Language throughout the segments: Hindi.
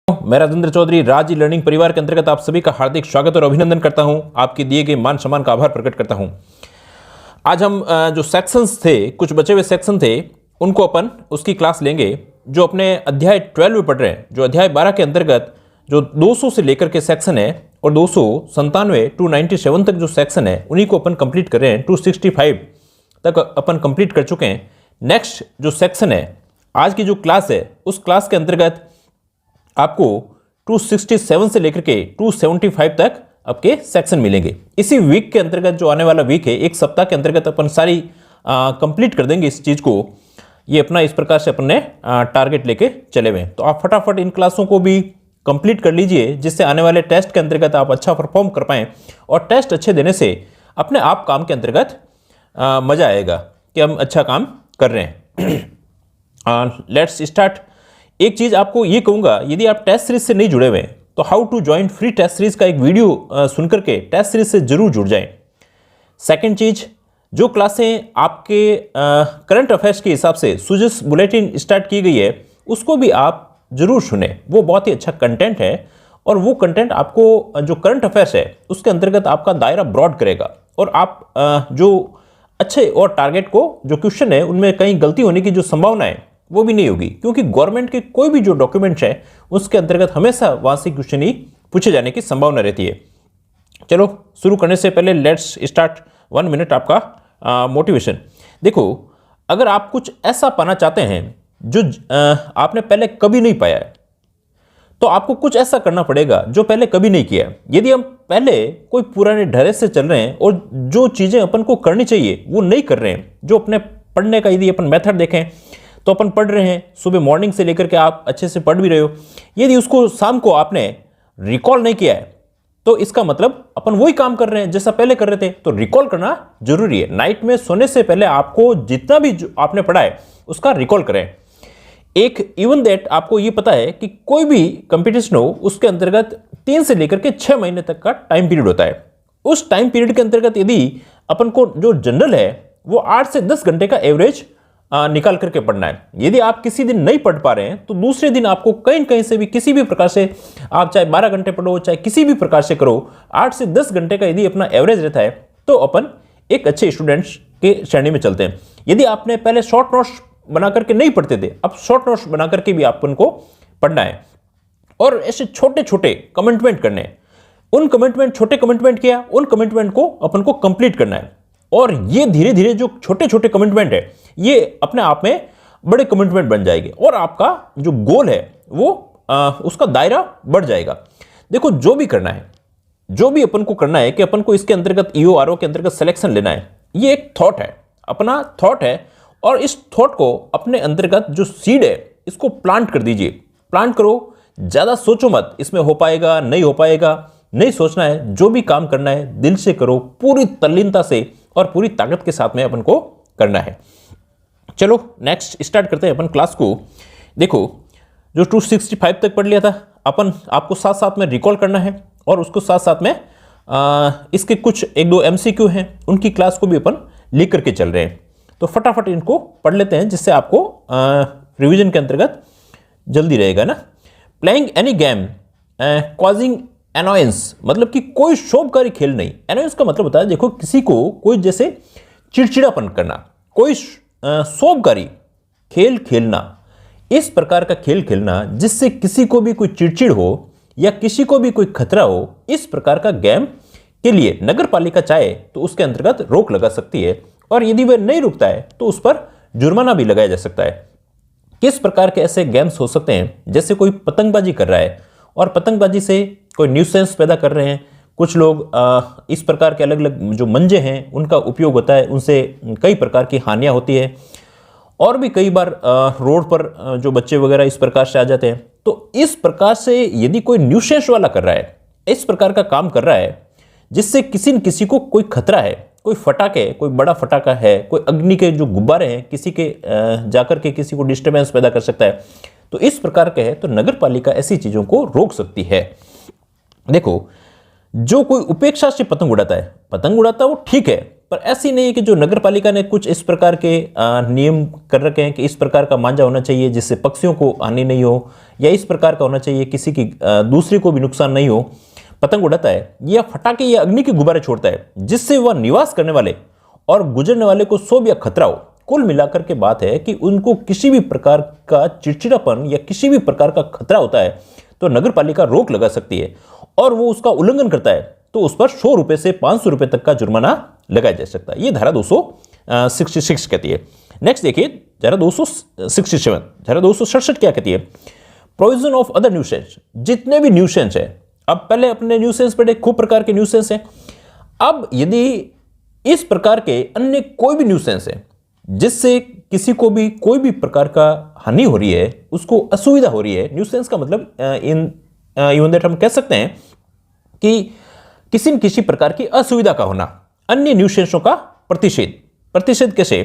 मैं राजेंद्र चौधरी राज ई लर्निंग परिवार के अंतर्गत आप सभी का हार्दिक स्वागत और अभिनंदन करता हूं। आपके दिए गए मान सम्मान का आभार प्रकट करता हूं। आज हम जो सेक्शंस थे, कुछ बचे हुए सेक्शन थे, उनको अपन उसकी क्लास लेंगे जो अपने अध्याय 12 में पढ़ रहे हैं। जो अध्याय 12 के अंतर्गत जो 200 से लेकर के सेक्शन है और 297 टू 97 तक जो सेक्शन है उन्हीं को अपन कंप्लीट कर रहे हैं। 265 तक अपन कंप्लीट कर चुके हैं। नेक्स्ट जो सेक्शन है, आज की जो क्लास है, उस क्लास के अंतर्गत आपको 267 से लेकर के 275 तक आपके सेक्शन मिलेंगे। इसी वीक के अंतर्गत जो आने वाला वीक है, एक सप्ताह के अंतर्गत अपन सारी कंप्लीट कर देंगे इस चीज़ को। ये अपना इस प्रकार से अपन ने टारगेट लेके चले हुए हैं। तो आप फटाफट इन क्लासों को भी कंप्लीट कर लीजिए, जिससे आने वाले टेस्ट के अंतर्गत आप अच्छा परफॉर्म कर पाएँ। और टेस्ट अच्छे देने से अपने आप काम के अंतर्गत मज़ा आएगा कि हम अच्छा काम कर रहे हैं। Let's start. एक चीज़ आपको ये कहूँगा, यदि आप टेस्ट सीरीज से नहीं जुड़े हुए हैं तो how to join free test series का एक वीडियो सुनकर के टेस्ट सीरीज से जरूर जुड़ जाएं। सेकंड चीज़, जो क्लासें आपके करंट अफेयर्स के हिसाब से सुजस बुलेटिन स्टार्ट की गई है, उसको भी आप जरूर सुने। वो बहुत ही अच्छा कंटेंट है और वो कंटेंट आपको जो करंट अफेयर्स है उसके अंतर्गत आपका दायरा ब्रॉड करेगा और आप जो अच्छे और टारगेट को जो क्वेश्चन है उनमें कहीं गलती होने की जो संभावना है वो भी नहीं होगी, क्योंकि गवर्नमेंट के कोई भी जो डॉक्यूमेंट्स है उसके अंतर्गत हमेशा वहां से क्वेश्चन ही पूछे जाने की संभावना रहती है। चलो शुरू करने से पहले लेट्स स्टार्ट 1 मिनट आपका मोटिवेशन। देखो, अगर आप कुछ ऐसा पाना चाहते हैं जो आपने पहले कभी नहीं पाया है, तो आपको कुछ ऐसा करना पड़ेगा जो पहले कभी नहीं किया है। यदि हम पहले कोई पुराने ढरे से चल रहे हैं और जो चीज़ें अपन को करनी चाहिए वो नहीं कर रहे हैं, जो अपने पढ़ने का यदि अपन मेथड देखें तो अपन पढ़ रहे हैं, सुबह मॉर्निंग से लेकर के आप अच्छे से पढ़ भी रहे हो, यदि उसको शाम को आपने रिकॉल नहीं किया है तो इसका मतलब अपन वही काम कर रहे हैं जैसा पहले कर रहे थे। तो रिकॉल करना जरूरी है। नाइट में सोने से पहले आपको जितना भी आपने पढ़ा है उसका रिकॉल करें। एक इवन दैट आपको ये पता है कि कोई भी कंपटीशन हो उसके अंतर्गत 3 से लेकर के 6 महीने तक का टाइम पीरियड होता है। उस टाइम पीरियड के अंतर्गत यदि अपन को जो जनरल है वो 8 से 10 घंटे का एवरेज निकाल करके पढ़ना है। यदि आप किसी दिन नहीं पढ़ पा रहे हैं तो दूसरे दिन आपको कहीं न कहीं से भी किसी भी प्रकार से, आप चाहे 12 घंटे पढ़ो चाहे किसी भी प्रकार से करो, 8 से 10 घंटे का यदि अपना एवरेज रहता है तो अपन एक अच्छे स्टूडेंट्स के श्रेणी में चलते हैं। यदि आपने पहले शॉर्ट नोट्स बना करके नहीं पढ़ते थे, अब शॉर्ट नोट्स बना करके भी अपन को पढ़ना है और ऐसे छोटे छोटे कमिटमेंट करने हैं। उन कमिटमेंट, छोटे कमिटमेंट किया, उन कमिटमेंट को अपन को कंप्लीट करना है। और ये धीरे धीरे जो छोटे छोटे कमिटमेंट है ये अपने आप में बड़े कमिटमेंट बन जाएंगे और आपका जो गोल है वो उसका दायरा बढ़ जाएगा। देखो, जो भी करना है, जो भी अपन को करना है कि अपन को इसके अंतर्गत EORO के अंतर्गत सिलेक्शन लेना है, ये एक थॉट है, अपना थॉट है। और इस थॉट को अपने अंतर्गत जो सीड है इसको प्लांट कर दीजिए। प्लांट करो, ज़्यादा सोचो मत इसमें हो पाएगा नहीं हो पाएगा, नहीं सोचना है। जो भी काम करना है दिल से करो, पूरी तल्लीनता से और पूरी ताकत के साथ में अपन को करना है। चलो नेक्स्ट स्टार्ट करते हैं अपन क्लास को। देखो, जो 265 तक पढ़ लिया था अपन, आपको साथ साथ में रिकॉल करना है और उसको साथ साथ में इसके कुछ 1-2 MCQ हैं, उनकी क्लास को भी अपन लेकर के चल रहे हैं। तो फटाफट इनको पढ़ लेते हैं जिससे आपको रिवीजन के अंतर्गत जल्दी रहेगा ना। प्लेइंग एनी गेम कॉजिंग एनॉयंस, मतलब कि कोई शोभकारी खेल नहीं। एनॉयंस का मतलब होता है, देखो, किसी को कोई जैसे चिड़चिड़ापन करना, कोई शोभकारी खेल खेलना, इस प्रकार का खेल खेलना जिससे किसी को भी कोई चिड़चिड़ हो या किसी को भी कोई खतरा हो, इस प्रकार का गेम के लिए नगर पालिका चाहे तो उसके अंतर्गत रोक लगा सकती है और यदि वह नहीं रुकता है तो उस पर जुर्माना भी लगाया जा सकता है। किस प्रकार के ऐसे गेम्स हो सकते हैं, जैसे कोई पतंगबाजी कर रहा है और पतंगबाजी से कोई न्यूसेंस पैदा कर रहे हैं। कुछ लोग इस प्रकार के अलग अलग जो मंजे हैं उनका उपयोग होता है, उनसे कई प्रकार की हानियां होती है। और भी कई बार रोड पर जो बच्चे वगैरह इस प्रकार से आ जाते हैं। तो इस प्रकार से यदि कोई न्यूसेंस वाला कर रहा है, इस प्रकार का काम कर रहा है जिससे किसी न किसी को कोई खतरा है, कोई फटाके, कोई बड़ा फटाका है, कोई अग्नि के जो गुब्बारे हैं किसी के जाकर के किसी को डिस्टर्बेंस पैदा कर सकता है, तो इस प्रकार के है तो नगर पालिका ऐसी चीज़ों को रोक सकती है। देखो, जो कोई उपेक्षा से पतंग उड़ाता है वो ठीक है, पर ऐसी नहीं है कि जो नगर पालिका ने कुछ इस प्रकार के नियम कर रखे हैं कि इस प्रकार का मांझा होना चाहिए जिससे पक्षियों को हानि नहीं हो, या इस प्रकार का होना चाहिए किसी की दूसरे को भी नुकसान नहीं हो। पतंग उड़ाता है या फटाके या अग्नि के गुब्बारे छोड़ता है जिससे वह निवास करने वाले और गुजरने वाले को शोभ या खतरा हो। कुल मिलाकर के बात है कि उनको किसी भी प्रकार का चिड़चिड़ापन या किसी भी प्रकार का खतरा होता है तो नगर पालिका रोक लगा सकती है, और वो उसका उल्लंघन करता है तो उस पर 100 रुपए से 500 रुपए तक का जुर्माना लगाया जा सकता है। ये धारा 266 कहती है। नेक्स्ट देखिए धारा 267, धारा 267 क्या कहती है? Provision of other nuisance. जितने भी न्यूसेंस है, अब पहले अपने न्यूसेंस पढ़े, खूब प्रकार के न्यूसेंस हैं। अब यदि इस प्रकार के अन्य कोई भी न्यूसेंस है जिससे किसी को भी कोई भी प्रकार का हानि हो रही है, उसको असुविधा हो रही है, न्यूसेंस का मतलब इवन दैट हम कह सकते हैं कि किसी न किसी प्रकार की असुविधा का होना। अन्य न्यूसेंसों का प्रतिषेध। प्रतिषेध कैसे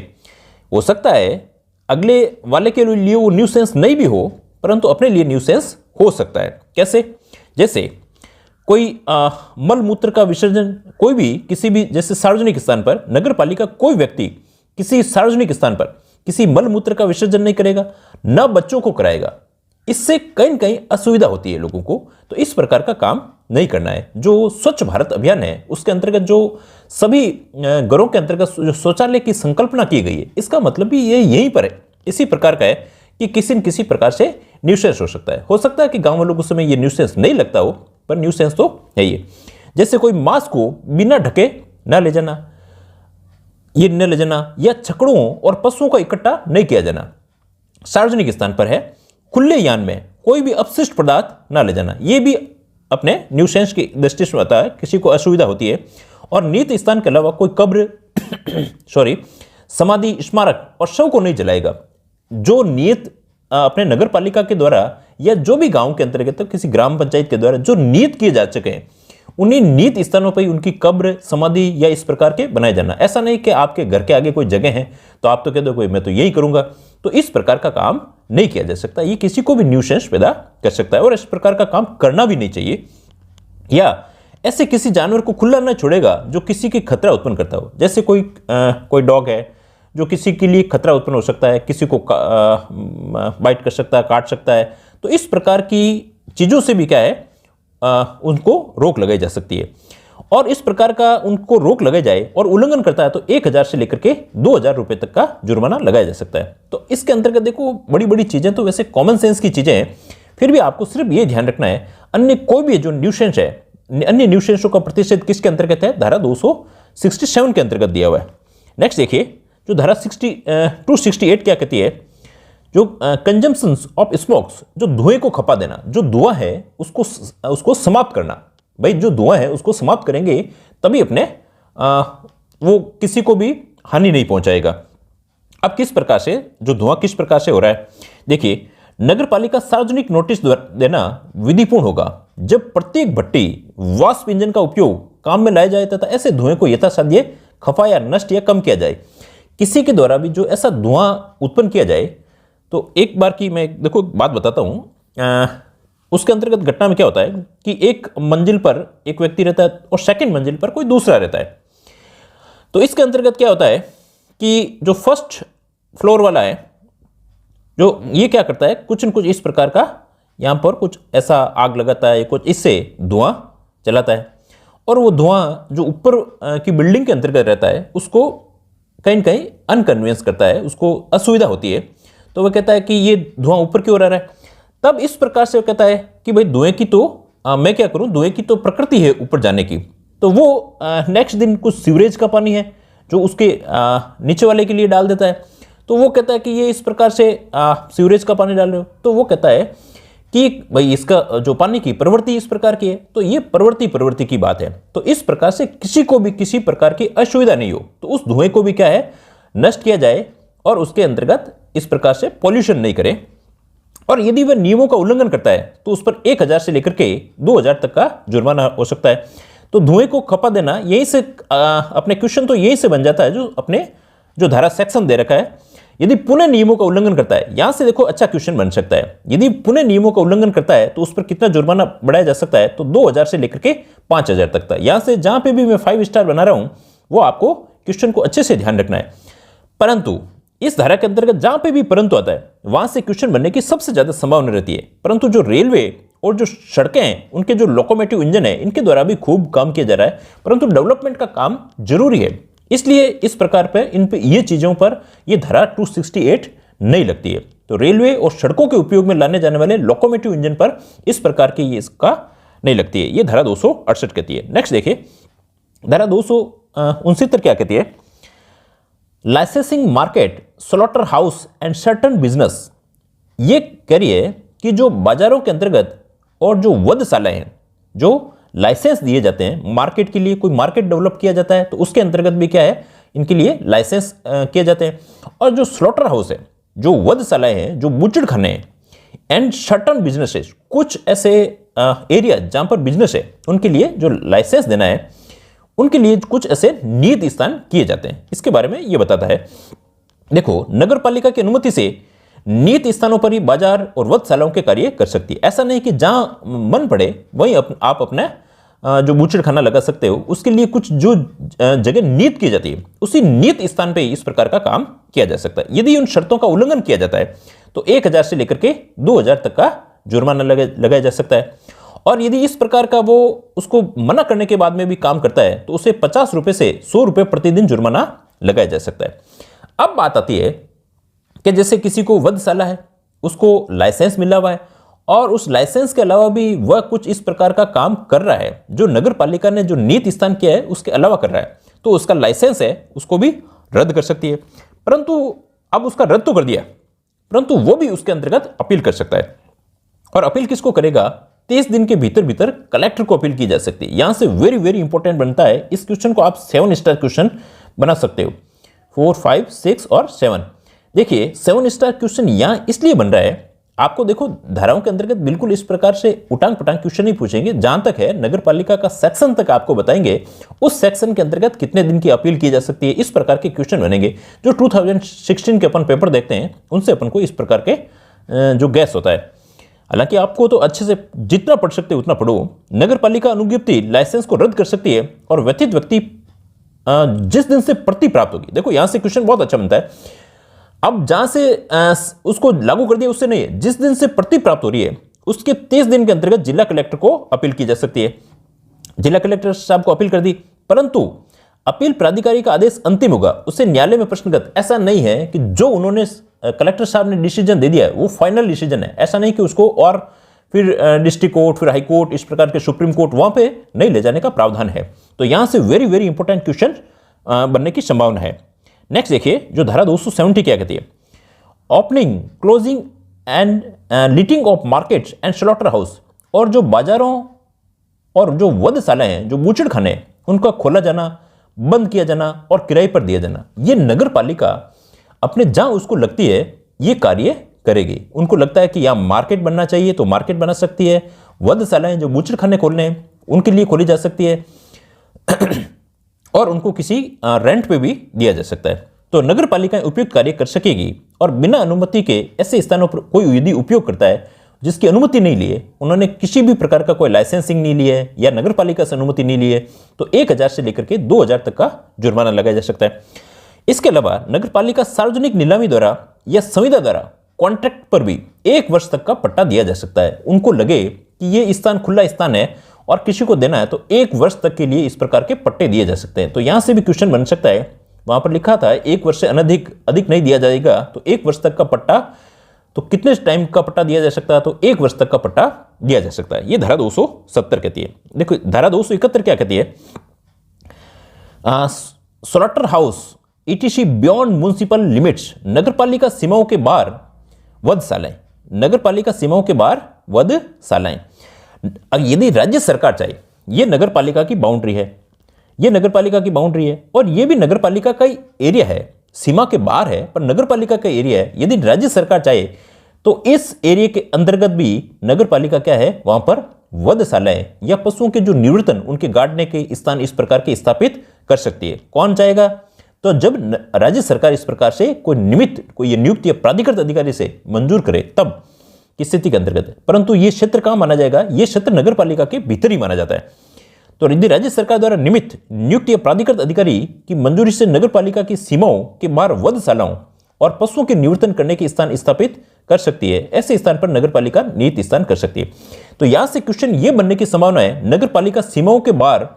हो सकता है? अगले वाले के लिए वो न्यूसेंस नहीं भी हो परंतु अपने लिए न्यूसेंस हो सकता है। कैसे? जैसे कोई मल मूत्र का विसर्जन कोई भी किसी भी जैसे सार्वजनिक स्थान पर नगर पालिका कोई व्यक्ति किसी सार्वजनिक स्थान पर किसी मल मूत्र का विसर्जन नहीं करेगा, न बच्चों को कराएगा। इससे कहीं न कहीं असुविधा होती है लोगों को, तो इस प्रकार का काम नहीं करना है। जो स्वच्छ भारत अभियान है उसके अंतर्गत जो सभी घरों के अंतर्गत जो शौचालय की संकल्पना की गई है, इसका मतलब भी ये यहीं पर है, इसी प्रकार का है कि किसी न किसी प्रकार से न्यूसेंस हो सकता है कि गांव वालों को उस समय ये न्यूसेंस नहीं लगता हो, पर न्यूसेंस तो है ही। जैसे कोई मास्क को बिना ढके न ले जाना, ये न ले जाना, या छकड़ों और पशुओं का इकट्ठा नहीं किया जाना। सार्वजनिक स्थान पर है, खुले यान में कोई भी अपशिष्ट पदार्थ ना ले जाना, ये भी अपने न्यूसेंस की दृष्टि से आता है, किसी को असुविधा होती है। और नियत स्थान के अलावा कोई कब्र समाधि, स्मारक और शव को नहीं जलाएगा। जो नियत अपने नगर पालिका के द्वारा या जो भी गांव के अंतर्गत तो किसी ग्राम पंचायत के द्वारा जो नियत किए जा चुके हैं, उन्हीं नियत स्थानों पर उनकी कब्र, समाधि या इस प्रकार के बनाए जाना। ऐसा नहीं कि आपके घर के आगे कोई जगह है तो आप तो कह दो कोई मैं तो यही करूंगा, तो इस प्रकार का काम नहीं किया जा सकता। ये किसी को भी न्यूसेंस पैदा कर सकता है और इस प्रकार का काम करना भी नहीं चाहिए। या ऐसे किसी जानवर को खुला न छोड़ेगा जो किसी की खतरा उत्पन्न करता हो। जैसे कोई डॉग है जो किसी के लिए खतरा उत्पन्न हो सकता है, किसी को बाइट कर सकता है, काट सकता है, तो इस प्रकार की चीज़ों से भी क्या है उनको रोक लगाई जा सकती है। और इस प्रकार का उनको रोक लगाई जाए और उल्लंघन करता है तो 1000 से लेकर के 2000 रुपए तक का जुर्माना लगाया जा सकता है। तो इसके अंतर्गत देखो बड़ी बड़ी चीजें तो वैसे कॉमन सेंस की चीजें हैं, फिर भी आपको सिर्फ ये ध्यान रखना है अन्य कोई भी जो न्यूसेंस है, अन्य न्यूसेंसों का प्रतिषेध किसके अंतर्गत है? धारा 267 के अंतर्गत दिया हुआ है। नेक्स्ट देखिए जो धारा 268 क्या कहती है? जो कंजम्पशन ऑफ स्मोक्स, जो धुएं को खपा देना, जो धुआं है उसको समाप्त करना। भाई जो धुआं है उसको समाप्त करेंगे तभी अपने वो किसी को भी हानि नहीं पहुंचाएगा। अब किस प्रकार से जो धुआं किस प्रकार से हो रहा है? देखिए नगर पालिका सार्वजनिक नोटिस देना विधिपूर्ण होगा जब प्रत्येक भट्टी वाष्प इंजन का उपयोग काम में लाया जाए तथा ऐसे धुएं को यथासाध्य खफाया, नष्ट या कम किया जाए। किसी के द्वारा भी जो ऐसा धुआं उत्पन्न किया जाए, तो एक बार की मैं देखो बात बताता हूँ। उसके अंतर्गत घटना में क्या होता है कि एक मंजिल पर एक व्यक्ति रहता है और सेकंड मंजिल पर कोई दूसरा रहता है। तो इसके अंतर्गत क्या होता है कि जो फर्स्ट फ्लोर वाला है, जो ये क्या करता है, कुछ न कुछ इस प्रकार का यहाँ पर कुछ ऐसा आग लगाता है, कुछ इससे धुआं चलाता है, और वो धुआं जो ऊपर की बिल्डिंग के अंतर्गत रहता है उसको कहीं न कहीं अनकन्वीनियंस करता है, उसको असुविधा होती है। तो वह कहता है कि ये धुआं ऊपर क्यों रह रहा है? तब इस प्रकार से वो कहता है कि भाई धुएं की तो मैं क्या करूं, धुएं की तो प्रकृति है ऊपर जाने की। तो वो नेक्स्ट दिन कुछ सीवरेज का पानी है जो उसके नीचे वाले के लिए डाल देता है। तो वो कहता है कि ये इस प्रकार से सीवरेज का पानी डाल रहे हो। तो वो कहता है कि भाई इसका जो पानी की प्रवृत्ति इस प्रकार की है, तो ये प्रवृत्ति की बात है। तो इस प्रकार से किसी को भी किसी प्रकार की असुविधा नहीं हो, तो उस धुएं को भी क्या है नष्ट किया जाए और उसके अंतर्गत इस प्रकार से पॉल्यूशन नहीं करे। और यदि वह नियमों का उल्लंघन करता है तो उस पर 1000 से लेकर के 2000 तक का जुर्माना हो सकता है। तो धुएं को खपा देना यहीं से अपने क्वेश्चन तो यहीं से बन जाता है, जो अपने जो धारा सेक्शन दे रखा है। यदि पुनः नियमों का उल्लंघन करता है, यहां से देखो अच्छा क्वेश्चन बन सकता है, यदि पुनः नियमों का उल्लंघन करता है तो उस पर कितना जुर्माना बढ़ाया जा सकता है? तो 2000 से लेकर के 5000 तक था। यहां से जहां पे भी मैं 5 स्टार बना रहा हूं वो आपको क्वेश्चन को अच्छे से ध्यान रखना है। परंतु इस धारा के अंतर्गत जहां पे भी परंतु आता है वहां से क्वेश्चन बनने की सबसे ज्यादा संभावना रहती है। परंतु जो रेलवे और जो सड़कें हैं, उनके जो लोकोमोटिव इंजन है, इनके द्वारा भी खूब काम किया जा रहा है, परंतु डेवलपमेंट का काम जरूरी है, इसलिए इस प्रकार पे इन पे ये चीजों पर ये धारा 268 नहीं लगती है। तो रेलवे और सड़कों के उपयोग में लाने जाने वाले लोकोमोटिव इंजन पर इस प्रकार की ये इसका नहीं लगती है। ये धारा 268 कहती है। नेक्स्ट देखिए, धारा 269 क्या कहती है? Licensing market, slaughter house and certain business. ये कह रही है कि जो बाजारों के अंतर्गत और जो वधशालाएं हैं, जो लाइसेंस दिए जाते हैं मार्केट के लिए, कोई मार्केट डेवलप किया जाता है तो उसके अंतर्गत भी क्या है, इनके लिए लाइसेंस किए जाते हैं। और जो स्लॉटर हाउस है, जो वधशालाएं हैं, जो बूचड़खाने हैं, एंड सर्टन बिजनेसेस, कुछ ऐसे एरिया जहां पर बिजनेस है, उनके लिए जो लाइसेंस देना है, उनके लिए कुछ ऐसे नियत स्थान किए जाते हैं। इसके बारे में यह बताता है। देखो, नगर पालिका की अनुमति से नियत स्थानों पर ही बाजार और वधशालाओं के कार्य कर सकती है। ऐसा नहीं कि जहां मन पड़े वहीं आप अपना जो बूचड़खाना लगा सकते हो, उसके लिए कुछ जो जगह नियत की जाती है, उसी नियत स्थान पे इस प्रकार का काम किया जा सकता है। यदि उन शर्तों का उल्लंघन किया जाता है तो 1000 से लेकर के 2000 तक का जुर्माना लगाया जा सकता है। और यदि इस प्रकार का वो उसको मना करने के बाद में भी काम करता है तो उसे 50 रुपए से 100 रुपए प्रतिदिन जुर्माना लगाया जा सकता है। अब बात आती है कि जैसे किसी को वधशाला है, उसको लाइसेंस मिला हुआ है और उस लाइसेंस के अलावा भी वह कुछ इस प्रकार का काम कर रहा है जो नगर पालिका ने जो नियत स्थान किया है उसके अलावा कर रहा है, तो उसका लाइसेंस है उसको भी रद्द कर सकती है। परंतु अब उसका रद्द तो कर दिया, परंतु वो भी उसके अंतर्गत अपील कर सकता है। और अपील किसको करेगा? 30 दिन के भीतर भीतर कलेक्टर को अपील की जा सकती है। यहां से वेरी वेरी इंपॉर्टेंट बनता है, इस क्वेश्चन को आप 7 स्टार क्वेश्चन बना सकते हो, 4, 5, 6 और 7। देखिए 7 स्टार क्वेश्चन यहां इसलिए बन रहा है, आपको देखो धाराओं के अंतर्गत बिल्कुल इस प्रकार से उटांग पटांग क्वेश्चन नहीं पूछेंगे। जहां तक है नगर पालिका का सेक्शन तक आपको बताएंगे, उस सेक्शन के अंतर्गत कितने दिन की अपील की जा सकती है, इस प्रकार के क्वेश्चन बनेंगे। जो 2016 के अपन पेपर देखते हैं उनसे अपन को इस प्रकार के जो गैस होता है। हालांकि आपको तो अच्छे से जितना पढ़ सकते हो उतना पढ़ो। नगर पालिका अनुज्ञप्ति लाइसेंस को रद्द कर सकती है और व्यथित व्यक्ति जिस दिन से प्रति प्राप्त होगी। देखो यहां से क्वेश्चन बहुत अच्छा बनता है। अब जहां से उसको लागू कर दिया उससे नहीं है, जिस दिन से प्रति प्राप्त हो रही है उसके 30 दिन के अंतर्गत जिला कलेक्टर को अपील की जा सकती है। जिला कलेक्टर साहब को अपील कर दी, परंतु अपील प्राधिकारी का आदेश अंतिम होगा, उससे न्यायालय में प्रश्नगत। ऐसा नहीं है कि जो उन्होंने कलेक्टर साहब ने डिसीजन दे दिया है वो फाइनल डिसीजन है। ऐसा नहीं कि उसको और फिर डिस्ट्रिक्ट कोर्ट, फिर हाई कोर्ट, इस प्रकार के सुप्रीम कोर्ट वहां पे नहीं ले जाने का प्रावधान है। तो यहां से वेरी वेरी इंपॉर्टेंट क्वेश्चन बनने की संभावना है। नेक्स्ट देखिए, जो धारा 270 क्या कहती है? Opening, closing and letting of markets and slaughter house. और जो बाजारों और जो वधशालाएं हैं, जो बूचड़खाने हैं, उनका खोला जाना, बंद किया जाना और किराए पर दिया जाना, ये नगर पालिका अपने जहां उसको लगती है ये कार्य करेगी। उनको लगता है कि यहां मार्केट बनना चाहिए तो मार्केट बना सकती है। वधशालाएं जो बूचड़खाने खोलने हैं उनके लिए खोली जा सकती है और उनको किसी रेंट पे भी दिया जा सकता है। तो नगर पालिका उपयुक्त कार्य कर सकेगी। और बिना अनुमति के ऐसे स्थानों पर कोई यदि उपयोग करता है जिसकी अनुमति नहीं ली है, उन्होंने किसी भी प्रकार का कोई लाइसेंसिंग नहीं ली है या नगर पालिका से अनुमति नहीं ली है, तो 1000 से लेकर के 2000 तक का जुर्माना लगाया जा सकता है। इसके अलावा नगर पालिका सार्वजनिक नीलामी द्वारा या संविदा द्वारा कॉन्ट्रैक्ट पर भी 1 वर्ष तक का पट्टा दिया जा सकता है। उनको लगे कि ये स्थान खुला स्थान है और किसी को देना है तो 1 वर्ष तक के लिए इस प्रकार के पट्टे दिए जा सकते हैं। तो यहां से भी क्वेश्चन बन सकता है, वहां पर लिखा था 1 वर्ष से अधिक नहीं दिया जाएगा, तो 1 वर्ष तक का पट्टा, तो कितने टाइम का पट्टा दिया जा सकता है? तो 1 वर्ष तक का पट्टा दिया जा सकता है। ये धारा 270 कहती है। देखो धारा 271 क्या कहती है? Slaughter house ETC beyond municipal limits, नगरपालिका सीमाओं के बाहर वधशालाएं, नगरपालिका सीमाओं के बाहर वधशालाएं। यदि राज्य सरकार चाहे, ये नगरपालिका की बाउंड्री है, ये नगरपालिका की बाउंड्री है और ये भी नगरपालिका का ही एरिया है, सीमा के बाहर है पर नगरपालिका का एरिया है। यदि राज्य सरकार चाहे तो इस एरिया के अंतर्गत भी नगरपालिका क्या है, वहां पर वधशालाएं या पशुओं के जो निवर्तन, उनके गाड़ने के स्थान इस प्रकार के स्थापित कर सकती है। कौन चाहेगा? तो जब राज्य सरकार इस प्रकार से कोई नियुक्त या प्राधिकृत अधिकारी से मंजूर करे तब की स्थिति के अंतर्गत है। परंतु यह क्षेत्र कहां माना जाएगा? यह क्षेत्र नगरपालिका के भीतर ही माना जाता है। तो यदि राज्य सरकार द्वारा निमित्त नियुक्त या प्राधिकृत अधिकारी की मंजूरी से नगर पालिका की सीमाओं के बाहर वधशालाओं और पशुओं के निवर्तन करने के स्थान स्थापित कर सकती है, ऐसे स्थान पर नगर पालिका निहित स्थान कर सकती है। तो यहां से क्वेश्चन ये बनने की संभावना है, नगर पालिका सीमाओं के बाहर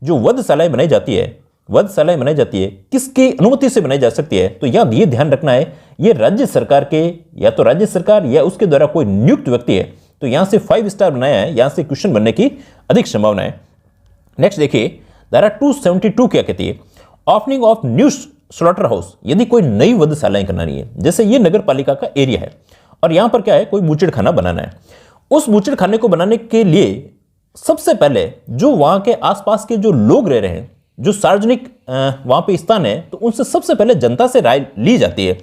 जो वधशालाएं बनाई जाती है, वधशालाएं बनाई जाती है, किसकी अनुमति से बनाई जा सकती है? तो यहां ये ध्यान रखना है, ये राज्य सरकार के, या तो राज्य सरकार या उसके द्वारा कोई नियुक्त व्यक्ति है। तो यहां से 5 स्टार बनाया है, यहां से क्वेश्चन बनने की अधिक संभावना है। नेक्स्ट देखिए, धारा 272 क्या कहती है? Opening of new slaughter house, यदि कोई नई वधशालाएं करानी है, जैसे ये नगर पालिका का एरिया है और यहां पर क्या है, कोई बूचड़ खाना बनाना है। उस बूचड़ खाने को बनाने के लिए सबसे पहले जो वहां के आसपास के जो लोग रह रहे हैं, जो सार्वजनिक वहां पे स्थान है, तो उनसे सबसे पहले जनता से राय ली जाती है।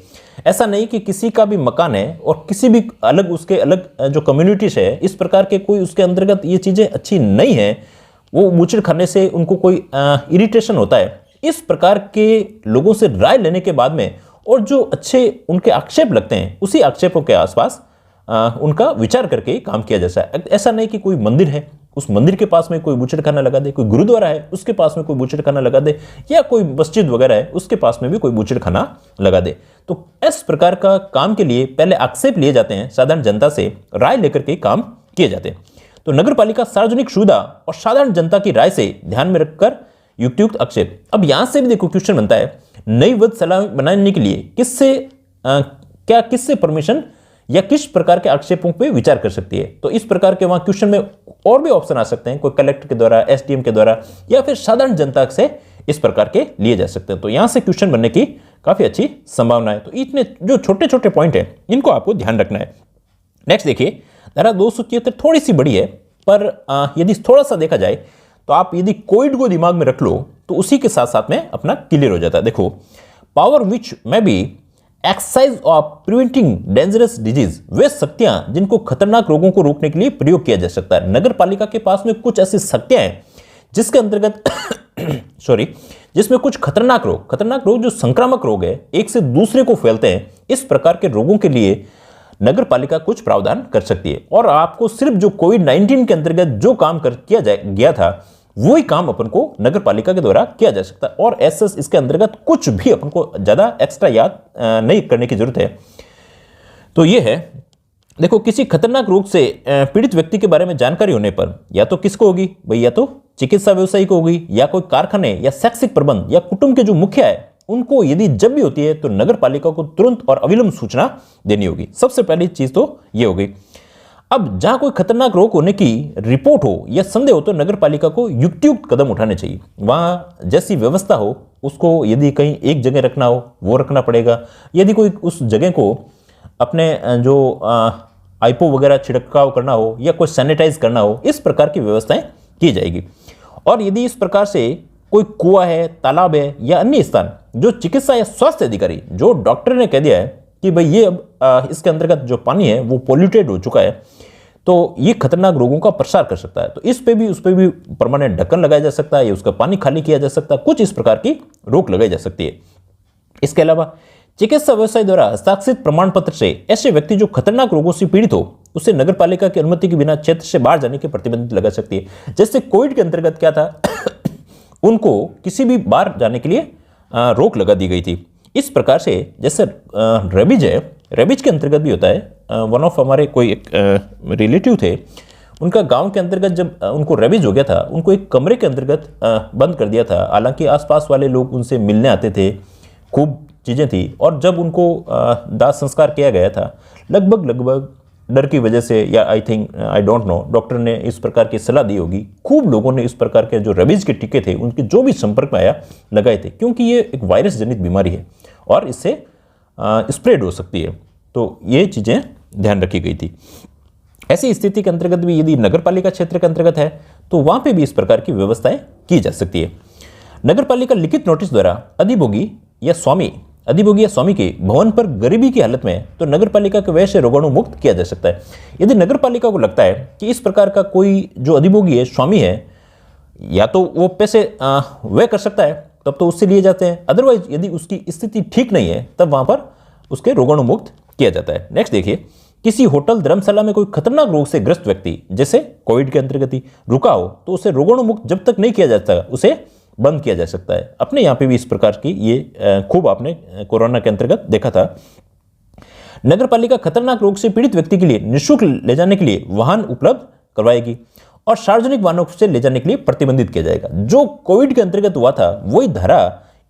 ऐसा नहीं कि किसी का भी मकान है और किसी भी अलग उसके अलग जो कम्युनिटीज है, इस प्रकार के कोई उसके अंतर्गत ये चीजें अच्छी नहीं है, वो बूचड़ खाने से उनको कोई इरिटेशन होता है। इस प्रकार के लोगों से राय लेने के बाद में और जो अच्छे उनके आक्षेप लगते हैं, उसी आक्षेपों के आसपास उनका विचार करके काम किया जैसा है। ऐसा नहीं कि कोई मंदिर है, उस मंदिर के पास में कोई बूचड़खाना लगा दे, कोई गुरुद्वारा है उसके पास में कोई बूचड़खाना लगा दे, या कोई मस्जिद वगैरह है उसके पास में भी कोई बूचड़खाना लगा दे। तो इस प्रकार का काम के लिए पहले आक्षेप लिए जाते हैं, साधारण जनता से राय लेकर के काम किए जाते हैं। तो नगर पालिका सार्वजनिक सुविधा और साधारण जनता की राय से ध्यान में रखकर युक्तियुक्त आक्षेप। अब यहां से भी देखो क्वेश्चन बनता है, नई वधशाला बनाने के लिए किससे परमिशन या किस प्रकार के आक्षेपों पे विचार कर सकती है? तो इस प्रकार के वहां क्वेश्चन में और भी ऑप्शन आ सकते हैं, कोई कलेक्टर के द्वारा, एसडीएम के द्वारा, या फिर साधारण जनता से इस प्रकार के लिए जा सकते हैं। तो यहां से क्वेश्चन बनने की काफी अच्छी संभावना है। तो इतने जो छोटे छोटे पॉइंट है, इनको आपको ध्यान रखना है। नेक्स्ट देखिए, धारा 273 थोड़ी सी बड़ी है, पर यदि थोड़ा सा देखा जाए तो आप यदि कोविड को दिमाग में रख लो तो उसी के साथ साथ में अपना क्लियर हो जाता है। देखो, power which may be exercise of preventing dangerous disease, वे शक्तियां जिनको खतरनाक रोगों को रोकने के लिए प्रयोग किया जा सकता है। नगर पालिका के पास में कुछ ऐसी शक्तियां हैं जिसके अंतर्गत जिसमें कुछ खतरनाक रोग जो संक्रामक रोग है, एक से दूसरे को फैलते हैं, इस प्रकार के रोगों के लिए नगर पालिका कुछ प्रावधान कर सकती है। और आपको सिर्फ जो कोविड-19 के अंतर्गत जो काम किया गया था, वही काम अपन को नगर पालिका के द्वारा किया जा सकता है। और ऐसे इसके अंतर्गत कुछ भी अपन को ज्यादा एक्स्ट्रा याद नहीं करने की जरूरत है। तो ये है, देखो, किसी खतरनाक रोग से पीड़ित व्यक्ति के बारे में जानकारी होने पर या तो किसको होगी भाई, या तो चिकित्सा व्यवसायी को होगी, या कोई कारखाने या शैक्षिक प्रबंध या कुटुंब के जो मुखिया है उनको यदि जब भी होती है तो नगर पालिका को तुरंत और अविलंब सूचना देनी होगी। सबसे पहली चीज तो ये होगी। अब जहां कोई खतरनाक रोग होने की रिपोर्ट हो या संदेह हो तो नगर पालिका को युक्तियुक्त कदम उठाने चाहिए। वहां जैसी व्यवस्था हो उसको यदि कहीं एक जगह रखना हो वो रखना पड़ेगा। यदि कोई उस जगह को अपने जो आईपो वगैरह छिड़काव करना हो या कोई सैनिटाइज करना हो, इस प्रकार की व्यवस्थाएं की जाएगी। और यदि इस प्रकार से कोई कुआं है, तालाब है या अन्य स्थान जो चिकित्सा या स्वास्थ्य अधिकारी, जो डॉक्टर ने कह दिया है कि भाई ये अब इसके अंतर्गत जो पानी है वो पोल्यूटेड हो चुका है, तो ये खतरनाक रोगों का प्रसार कर सकता है, तो इस पे भी परमानेंट ढक्कन लगाया जा सकता है या उसका पानी खाली किया जा सकता है, कुछ इस प्रकार की रोक लगाई जा सकती है। इसके अलावा चिकित्सा व्यवसाय द्वारा हस्ताक्षरित प्रमाण पत्र से ऐसे व्यक्ति जो खतरनाक रोगों से पीड़ित हो उसे नगर पालिका की अनुमति के बिना क्षेत्र से बाहर जाने की प्रतिबंध लगा सकती है। जैसे कोविड के अंतर्गत क्या था उनको किसी भी बाहर जाने के लिए रोक लगा दी गई थी। इस प्रकार से जैसे रेबीज है, रेबीज के अंतर्गत भी होता है। वन ऑफ हमारे कोई एक रिलेटिव थे, उनका गांव के अंतर्गत जब उनको रेबीज हो गया था, उनको एक कमरे के अंतर्गत बंद कर दिया था। हालांकि आसपास वाले लोग उनसे मिलने आते थे, खूब चीज़ें थी। और जब उनको दाह संस्कार किया गया था, लगभग डर की वजह से या आई डोंट नो, डॉक्टर ने इस प्रकार की सलाह दी होगी, खूब लोगों ने इस प्रकार के जो रेबीज के टीके थे उनके जो भी संपर्क में आया लगाए थे, क्योंकि ये एक वायरस जनित बीमारी है और इससे स्प्रेड हो सकती है। तो ये चीज़ें ध्यान रखी गई थी। ऐसी स्थिति के अंतर्गत भी यदि नगर पालिका क्षेत्र के अंतर्गत है तो वहाँ पर भी इस प्रकार की व्यवस्थाएं की जा सकती है। नगर पालिका लिखित नोटिस द्वारा अधिभोगी या स्वामी के भवन पर गरीबी की हालत में तो नगर पालिका के व्यय से रोगाणु मुक्त किया जा सकता है। यदि नगर पालिका को लगता है कि इस प्रकार का कोई जो अधिभोगी है, स्वामी है, या तो वो पैसे व्यय कर सकता है तब तो उससे लिए जाते हैं, अदरवाइज यदि उसकी स्थिति ठीक नहीं है तब वहां पर उसके रोगाणु मुक्त किया जाता है। नेक्स्ट देखिए, किसी होटल धर्मशाला में कोई खतरनाक रोग से ग्रस्त व्यक्ति, जैसे कोविड के अंतर्गत ही रुका हो, तो उसे रोगाणुमुक्त जब तक नहीं किया जाता उसे बंद किया जा सकता है। अपने यहाँ पे भी इस प्रकार की ये खूब आपने कोरोना के अंतर्गत देखा था। नगर पालिका खतरनाक रोग से पीड़ित व्यक्ति के लिए निःशुल्क ले जाने के लिए वाहन उपलब्ध करवाएगी और सार्वजनिक वाहनों से ले जाने के लिए प्रतिबंधित किया जाएगा। जो कोविड के अंतर्गत हुआ था वही धारा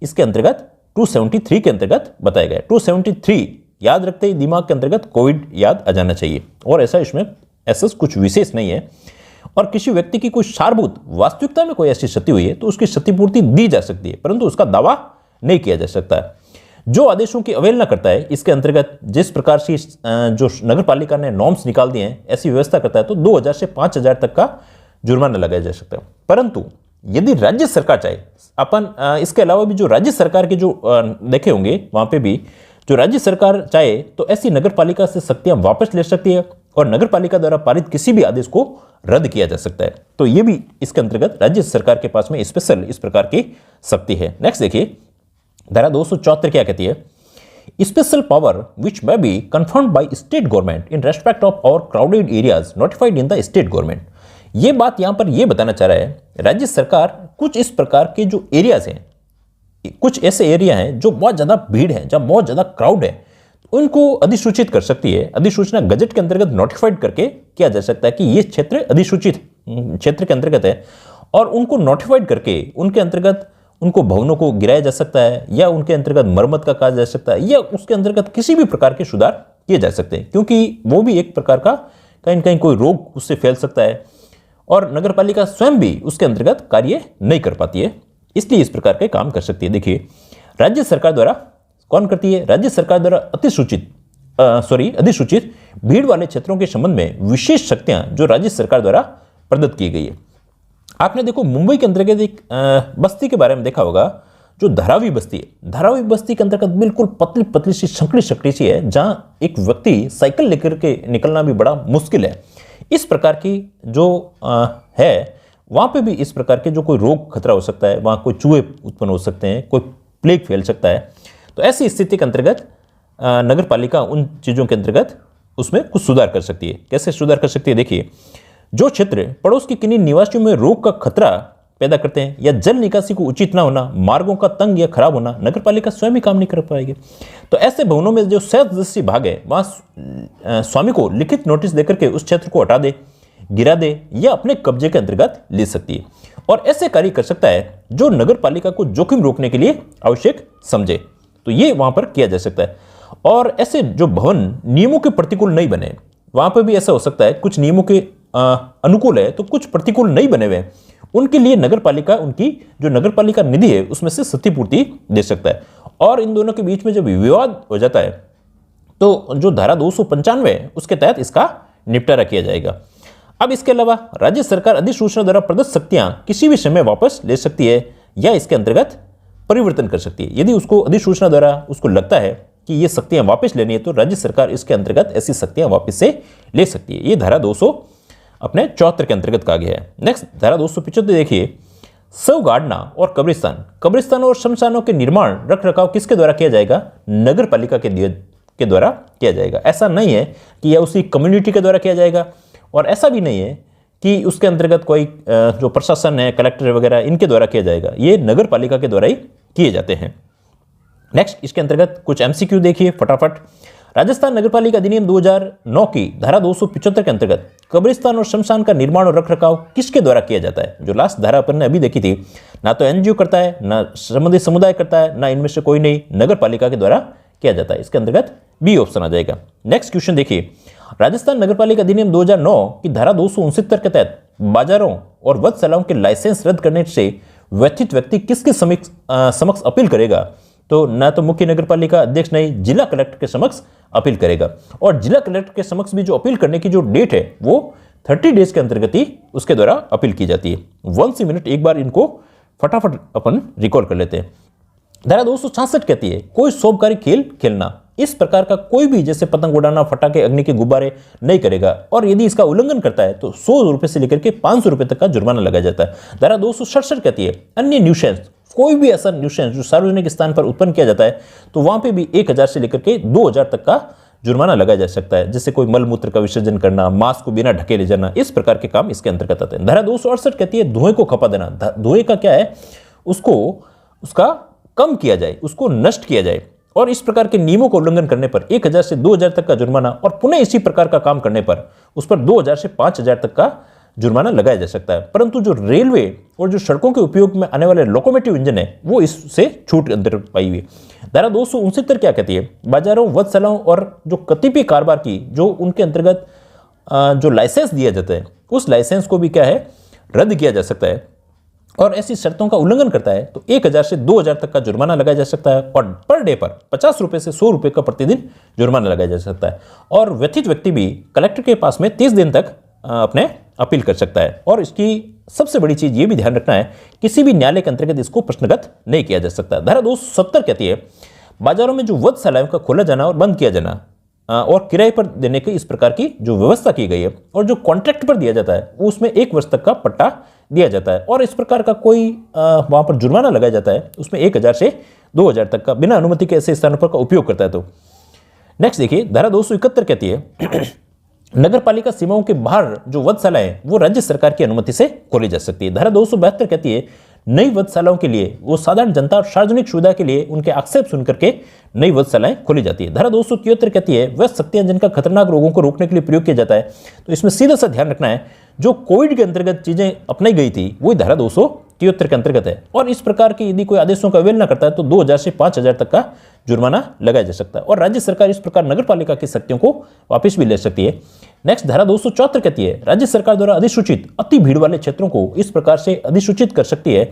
इसके अंतर्गत 273 के अंतर्गत बताया गया। 273 याद रखते ही दिमाग के अंतर्गत कोविड याद आ जाना चाहिए, और ऐसा इसमें ऐसा कुछ विशेष नहीं है। और किसी व्यक्ति की कोई सारभूत वास्तविकता में कोई ऐसी क्षति हुई है तो उसकी क्षतिपूर्ति दी जा सकती है, परंतु उसका दावा नहीं किया जा सकता है। जो आदेशों की अवहेलना करता है इसके अंतर्गत जिस प्रकार से जो नगर पालिका ने नॉर्म्स निकाल दिए हैं ऐसी व्यवस्था करता है तो 2000 से 5000 तक का जुर्माना लगाया जा सकता है। परंतु यदि राज्य सरकार चाहे, अपन इसके अलावा भी जो राज्य सरकार के जो देखे होंगे वहां पे भी जो राज्य सरकार चाहे तो ऐसी नगर पालिका से शक्तियां वापस ले सकती है और नगर पालिका द्वारा पारित किसी भी आदेश को रद्द किया जा सकता है। तो ये भी इसके अंतर्गत राज्य सरकार के पास में स्पेशल इस प्रकार की शक्ति है। नेक्स्ट देखिए, धारा 274 क्या कहती है? Special power which may be confirmed by state government in respect of over crowded areas notified in the state government. ये बात यहां पर यह बताना चाह रहा है राज्य सरकार कुछ इस प्रकार के जो एरियाज हैं, कुछ ऐसे एरिया हैं जो बहुत ज्यादा भीड़ है, जहां बहुत ज्यादा क्राउड है, उनको अधिसूचित कर सकती है। अधिसूचना गजट के अंतर्गत नोटिफाइड करके किया जा सकता है कि ये क्षेत्र अधिसूचित क्षेत्र के अंतर्गत है, और उनको नोटिफाइड करके उनके अंतर्गत उनको भवनों को गिराया जा सकता है या उनके अंतर्गत मरम्मत का काज जा सकता है या उसके अंतर्गत किसी भी प्रकार के सुधार किए जा सकते हैं, क्योंकि वो भी एक प्रकार का कहीं न कहीं कोई रोग उससे फैल सकता है और नगर पालिका स्वयं भी उसके अंतर्गत कार्य नहीं कर पाती है, इसलिए इस प्रकार के काम कर सकती है। देखिए, राज्य सरकार द्वारा कौन करती है? राज्य सरकार द्वारा अधिसूचित भीड़ वाले क्षेत्रों के संबंध में विशेष शक्तियां जो राज्य सरकार द्वारा प्रदत्त की गई है। आपने देखो मुंबई के अंतर्गत एक बस्ती के बारे में देखा होगा जो धारावी बस्ती है। धारावी बस्ती के अंतर्गत बिल्कुल पतली पतली सी संकड़ी सी है, जहां एक व्यक्ति साइकिल लेकर के निकलना भी बड़ा मुश्किल है। इस प्रकार की जो है वहां पे भी इस प्रकार के जो कोई रोग खतरा हो सकता है, वहां कोई चूहे उत्पन्न हो सकते हैं, कोई प्लेग फैल सकता है। तो ऐसी स्थिति के अंतर्गत नगर पालिका उन चीजों के अंतर्गत उसमें कुछ सुधार कर सकती है। कैसे सुधार कर सकती है? देखिए, जो क्षेत्र पड़ोस के किन्हीं निवासियों में रोग का खतरा पैदा करते हैं या जल निकासी को उचित ना होना, मार्गों का तंग या खराब होना, नगर पालिका स्वयं ही काम नहीं कर पाएगी। तो ऐसे भवनों में जो सदस्य भाग है वहां स्वामी को लिखित नोटिस देकर के उस क्षेत्र को हटा दे, गिरा दे या अपने कब्जे के अंतर्गत ले सकती है, और ऐसे कार्य कर सकता है जो नगर पालिका को जोखिम रोकने के लिए आवश्यक समझे। तो ये वहां पर किया जा सकता है। और ऐसे जो भवन नियमों के प्रतिकूल नहीं बने, वहां पर भी ऐसा हो सकता है कुछ नियमों के अनुकूल है तो कुछ प्रतिकूल नहीं बने हुए, उनके लिए नगर पालिका उनकी जो नगर पालिका निधि है उसमें से क्षतिपूर्ति दे सकता है। और इन दोनों के बीच में जब विवाद हो जाता है तो जो धारा 295 है उसके तहत इसका निपटारा किया जाएगा। अब इसके अलावा राज्य सरकार अधिसूचना द्वारा प्रदत्त शक्तियां किसी भी समय वापस ले सकती है या इसके अंतर्गत परिवर्तन कर सकती है। यदि उसको अधिसूचना द्वारा उसको लगता है कि ये शक्तियां वापस लेनी है तो राज्य सरकार इसके अंतर्गत ऐसी शक्तियां वापस से ले सकती है। ये धारा 274 के अंतर्गत कहा गया है। नेक्स्ट धारा 275 देखिए, शव गाड़ना और कब्रिस्तान और शमशानों के निर्माण रख रखाव किसके द्वारा किया जाएगा? नगर पालिका के द्वारा किया जाएगा। ऐसा नहीं है कि यह उसी कम्युनिटी के द्वारा किया जाएगा, और ऐसा भी नहीं है कि उसके अंतर्गत कोई जो प्रशासन है, कलेक्टर वगैरह, इनके द्वारा किया जाएगा। ये नगर पालिका के द्वारा ही किए जाते हैं। नेक्स्ट इसके अंतर्गत कुछ एमसीक्यू देखिए फटाफट। राजस्थान नगरपालिका अधिनियम 2009 की धारा 275 के अंतर्गत कब्रिस्तान और शमशान का निर्माण और रखरखाव किसके द्वारा किया जाता है? जो लास्ट धारा अपन ने अभी देखी थी, ना तो एनजीओ करता है, ना संबंधित समुदाय करता है, ना इनमें से कोई नहीं, नगर पालिका के द्वारा किया जाता है। इसके अंतर्गत बी ऑप्शन आ जाएगा। नेक्स्ट क्वेश्चन देखिए, राजस्थान नगरपालिका अधिनियम 2009 की धारा 269 के तहत बाजारों और वधशालाओं के लाइसेंस रद्द करने से व्यथित व्यक्ति किसके समक्ष अपील करेगा? तो ना तो मुख्य नगरपालिका अध्यक्ष नहीं, जिला कलेक्टर के समक्ष अपील करेगा। और जिला कलेक्टर के समक्ष भी जो अपील करने की जो डेट है वो 30 डेज के अंतर्गत ही उसके द्वारा अपील की जाती है। 1 मिनट एक बार इनको फटाफट अपन रिकॉल कर लेते हैं। धारा 266 कहती है कोई शोभकारी खेल खेलना, इस प्रकार का कोई भी जैसे पतंग उड़ाना, फटाके, अग्नि के गुब्बारे नहीं करेगा, और यदि इसका उल्लंघन करता है तो 100 रुपए से लेकर के 500 रुपए तक का जुर्माना लगाया जाता है। धारा 267 कहती है अन्य न्यूसेंस, कोई भी ऐसा न्यूसेंस जो सार्वजनिक स्थान पर उत्पन्न किया जाता है तो वहां पे भी 1000 से लेकर के 2000 तक का जुर्माना लगाया जा सकता है, जैसे कोई मल मूत्र का विसर्जन करना, मांस को बिना ढके ले जाना, इस प्रकार के काम इसके अंतर्गत आते हैं। धारा 268 कहती है धुएं को खपा देना। धुएं का क्या है, उसका कम किया जाए, उसको नष्ट किया जाए, और इस प्रकार के नियमों का उल्लंघन करने पर 1000 से 2000 तक का जुर्माना, और पुनः इसी प्रकार का काम करने पर उस पर 2000 से 5000 तक का जुर्माना लगाया जा सकता है। परंतु जो रेलवे और जो सड़कों के उपयोग में आने वाले लोकोमोटिव इंजन है वो इससे छूट अंतर्गत पाई हुई है। धारा 269 क्या कहती है, बाजारों, वधशालाओं और जो कतिपय कारोबार की जो उनके अंतर्गत जो लाइसेंस दिया जाता है उस लाइसेंस को भी क्या है, रद्द किया जा सकता है, और ऐसी शर्तों का उल्लंघन करता है तो 1000 से 2000 तक का जुर्माना लगाया जा सकता है, और पर डे पर 50 रुपये से 100 रुपये का प्रतिदिन जुर्माना लगाया जा सकता है। और व्यथित व्यक्ति भी कलेक्टर के पास में 30 दिन तक अपने अपील कर सकता है। और इसकी सबसे बड़ी चीज ये भी ध्यान रखना है, किसी भी न्यायालय के अंतर्गत इसको प्रश्नगत नहीं किया जा सकता। धारा 270 कहती है बाजारों में जो वधशालाओं का खोला जाना और बंद किया जाना और किराए पर देने की इस प्रकार की जो व्यवस्था की गई है, और जो कॉन्ट्रैक्ट पर दिया जाता है उसमें 1 वर्ष तक का पट्टा दिया जाता है, और इस प्रकार का कोई वहां पर जुर्माना लगाया जाता है उसमें 1000 से 2000 तक का बिना अनुमति के ऐसे स्थानों पर का उपयोग करता है। तो नेक्स्ट देखिए, धारा 271 कहती है नगर पालिका सीमाओं के बाहर जो वधशालाएं हैं वो राज्य सरकार की अनुमति से खोली जा सकती है। धारा 272 कहती है नई वधशालाओं के लिए वो साधारण जनता और सार्वजनिक सुविधा के लिए उनके आक्षेप सुनकर के नई वधशालाएं खोली जाती है। धारा 273 कहती है वह शक्तियां जिनका खतरनाक रोगों को रोकने के लिए प्रयोग किया जाता है। तो इसमें सीधा सा ध्यान रखना है, जो कोविड के अंतर्गत चीजें अपनाई गई थी वही धारा 273 के अंतर्गत है, और इस प्रकार की यदि कोई आदेशों का अवहेलना करता है तो 2000 से 5000 तक का जुर्माना लगाया जा सकता है, और राज्य सरकार इस प्रकार नगर पालिका की शक्तियों को वापस भी ले सकती है। नेक्स्ट धारा 274 कहती है राज्य सरकार द्वारा अधिसूचित अति भीड़ वाले क्षेत्रों को इस प्रकार से अधिसूचित कर सकती है,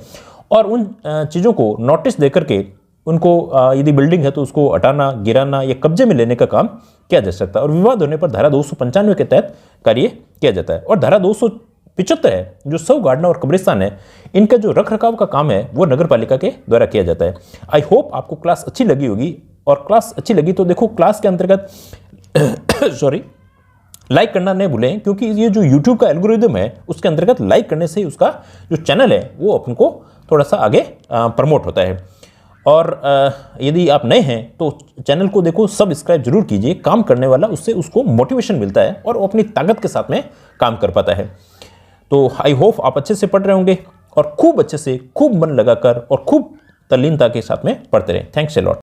और उन चीजों को नोटिस देकर के उनको यदि बिल्डिंग है तो उसको हटाना, गिराना या कब्जे में लेने का काम किया जा सकता है, और विवाद होने पर धारा 295 के तहत कार्य किया जाता है। और धारा 275 है जो शव गाड़ना और कब्रिस्तान है, इनका जो रख रखाव का काम है वो नगर पालिका के द्वारा किया जाता है। आई होप आपको क्लास अच्छी लगी होगी, और क्लास अच्छी लगी तो देखो क्लास के अंतर्गत सॉरी लाइक करना नहीं भूलें, क्योंकि ये जो YouTube का एल्गोरिदम है उसके अंतर्गत लाइक करने से उसका जो चैनल है वो अपन को थोड़ा सा आगे प्रमोट होता है। और यदि आप नए हैं तो चैनल को देखो सब्सक्राइब जरूर कीजिए, काम करने वाला उससे उसको मोटिवेशन मिलता है और वो अपनी ताकत के साथ में काम कर पाता है। तो आई होप आप अच्छे से पढ़ रहे होंगे और खूब अच्छे से खूब मन लगाकर और खूब तल्लीनता के साथ में पढ़ते रहें। Thanks a lot.